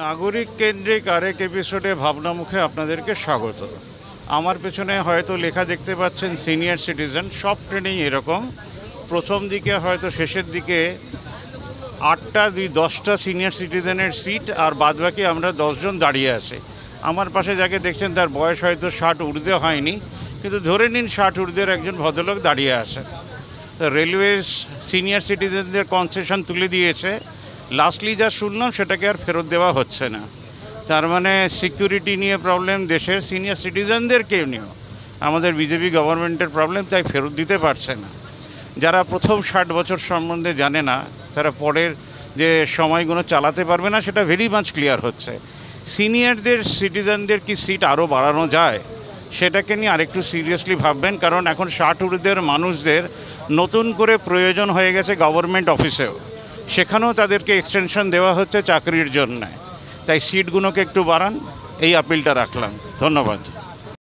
নাগরিক কেন্দ্রিক আরেক এপিসোডে ভাবনামুখে আপনাদেরকে স্বাগত। আমার পেছনে হয়তো লেখা দেখতে পাচ্ছেন সিনিয়র সিটিজেন। সব ট্রেনেই এরকম, প্রথম দিকে হয়তো শেষের দিকে 8-10টা সিনিয়র সিটিজেনের সিট, আর বাদবাকি আমরা 10 জন দাঁড়িয়ে আছি। আমার পাশে যাকে দেখছেন তার বয়স হয়তো 60 ঊর্ধ্বে হয়নি, কিন্তু ধরে নিন 60 ঊর্ধ্বের একজন ভদ্রলোক দাঁড়িয়ে আছেন। তো রেলওয়েজ সিনিয়র সিটিজেনদের কনসেশন তুলে দিয়েছে। লাস্টলি যা শুনলাম সেটাকে আর ফেরত দেওয়া হচ্ছে না। তার মানে সিকিউরিটি নিয়ে প্রবলেম, দেশের সিনিয়র সিটিজেনদেরকেও নিয়েও আমাদের বিজেপি গভর্নমেন্টের প্রবলেম, তাই ফেরত দিতে পারছে না। যারা প্রথম 60 বছর সম্বন্ধে জানে না, তারা পরের যে সময়গুলো চালাতে পারবে না, সেটা ভেরি মাচ ক্লিয়ার হচ্ছে। সিনিয়রদের সিটিজেনদের কি সিট আরও বাড়ানো যায়, সেটাকে নিয়ে আরেকটু সিরিয়াসলি ভাববেন, কারণ এখন 60 ঊর্ধ্বের মানুষদের নতুন করে প্রয়োজন হয়ে গেছে গভর্নমেন্ট অফিসেও, সেখানেও তাদেরকে এক্সটেনশন দেওয়া হচ্ছে চাকরির জন্য। তাই সিটগুলোকে একটু বাড়ান, এই আপিলটা রাখলাম। ধন্যবাদ।